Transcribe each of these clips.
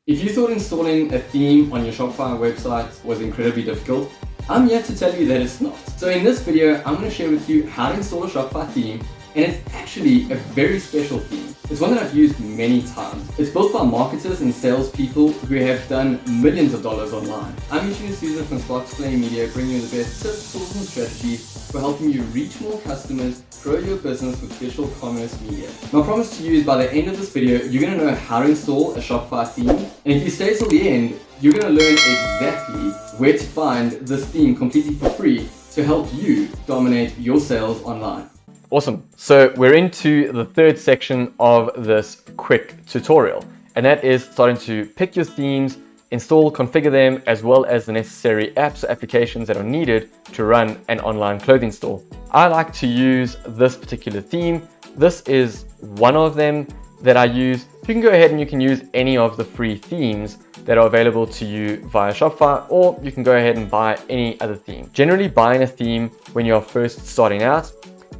If you thought installing a theme on your Shopify website was incredibly difficult, I'm here to tell you that it's not. So in this video, I'm going to share with you how to install a Shopify theme, and it's actually a very special theme. It's one that I've used many times. It's built by marketers and salespeople who have done millions of dollars online. I'm Eugene D'Souza from Spark Display Media, bringing you the best tips, tools, and strategies for helping you reach more customers, grow your business with digital commerce media. My promise to you is by the end of this video, you're going to know how to install a Shopify theme. And if you stay till the end, you're going to learn exactly where to find this theme completely for free to help you dominate your sales online. Awesome. So we're into the third section of this quick tutorial, and that is starting to pick your themes, install, configure them, as well as the necessary apps or applications that are needed to run an online clothing store. I like to use this particular theme. This is one of them that I use. You can go ahead and you can use any of the free themes that are available to you via Shopify, or you can go ahead and buy any other theme. Generally, buying a theme when you're first starting out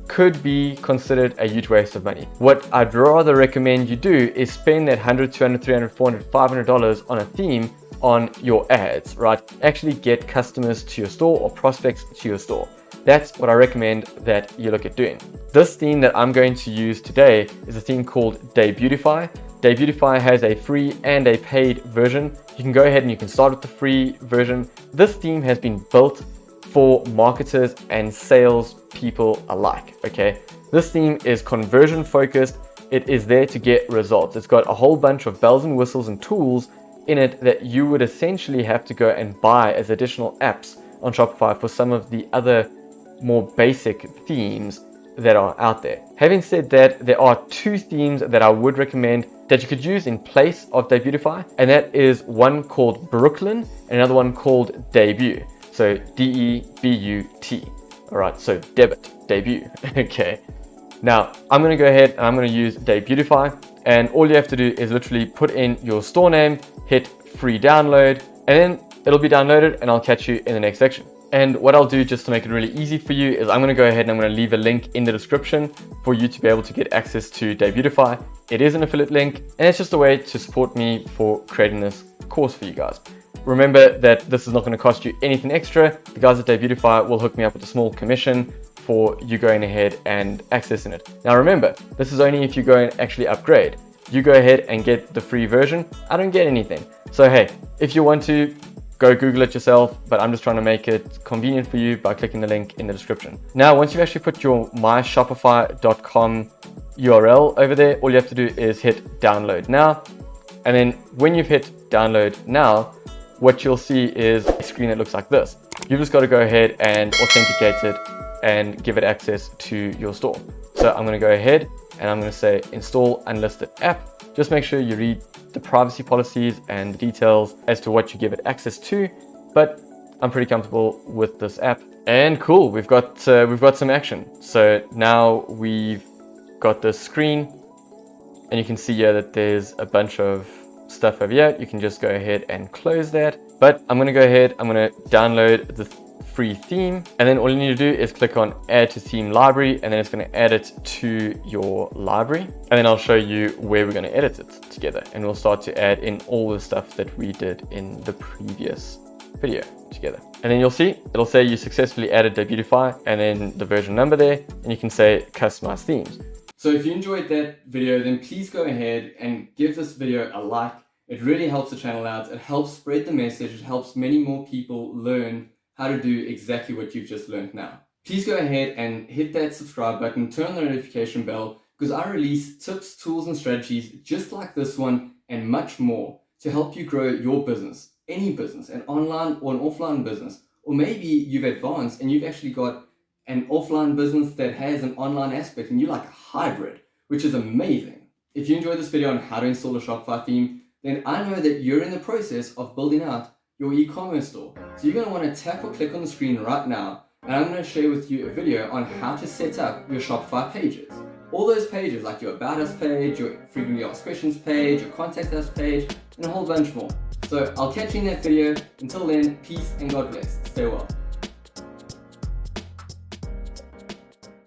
could be considered a huge waste of money. What I'd rather recommend you do is spend that $100, $200, $300, $400, $500 on a theme on your ads, right? Actually get customers to your store or prospects to your store. That's what I recommend that you look at doing. This theme that I'm going to use today is a theme called Debutify. Debutify has a free and a paid version. You can go ahead and you can start with the free version. This theme has been built for marketers and sales people alike, okay? This theme is conversion focused. It is there to get results. It's got a whole bunch of bells and whistles and tools in it that you would essentially have to go and buy as additional apps on Shopify for some of the other more basic themes that are out there. Having said that, there are two themes that I would recommend that you could use in place of Debutify, and that is one called Brooklyn and another one called Debut. So D-E-B-U-T. All right, so debut. Okay. Now I'm going to go ahead and I'm going to use Debutify, and all you have to do is literally put in your store name, hit free download, and then it'll be downloaded, and I'll catch you in the next section. And what I'll do just to make it really easy for you is I'm going to go ahead and I'm going to leave a link in the description for you to be able to get access to Debutify. It is an affiliate link, and it's just a way to support me for creating this course for you guys. Remember that this is not going to cost you anything extra. The guys at Debutify will hook me up with a small commission for you going ahead and accessing it. Now remember, this is only if you go and actually upgrade. You go ahead and get the free version. I don't get anything. So hey, if you want to, go Google it yourself, but I'm just trying to make it convenient for you by clicking the link in the description. Now, once you've actually put your myshopify.com URL over there, all you have to do is hit download now. And then when you've hit download now, what you'll see is a screen that looks like this. You've just got to go ahead and authenticate it and give it access to your store. So I'm going to go ahead and I'm going to say install unlisted app. Just make sure you read the privacy policies and the details as to what you give it access to, but I'm pretty comfortable with this app. And cool, we've got some action. So now we've got this screen, and you can see here that there's a bunch of stuff over here. You can just go ahead and close that, but I'm going to go ahead, I'm going to download the free theme, and then all you need to do is click on add to theme library, and then it's going to add it to your library, and then I'll show you where we're going to edit it together, and we'll start to add in all the stuff that we did in the previous video together. And then you'll see it'll say you successfully added Debutify and then the version number there, and you can say customize themes. So if you enjoyed that video, then please go ahead and give this video a like. It really helps the channel out. It helps spread the message. It helps many more people learn how to do exactly what you've just learned now. Please go ahead and hit that subscribe button, turn on the notification bell, because I release tips, tools, and strategies just like this one and much more to help you grow your business, any business, an online or an offline business. Or maybe you've advanced and you've actually got an offline business that has an online aspect and you like a hybrid, which is amazing. If you enjoyed this video on how to install a Shopify theme, then I know that you're in the process of building out your e-commerce store. So you're going to want to tap or click on the screen right now, and I'm going to share with you a video on how to set up your Shopify pages. All those pages, like your About Us page, your Frequently Asked Questions page, your Contact Us page, and a whole bunch more. So I'll catch you in that video. Until then, peace and God bless. Stay well.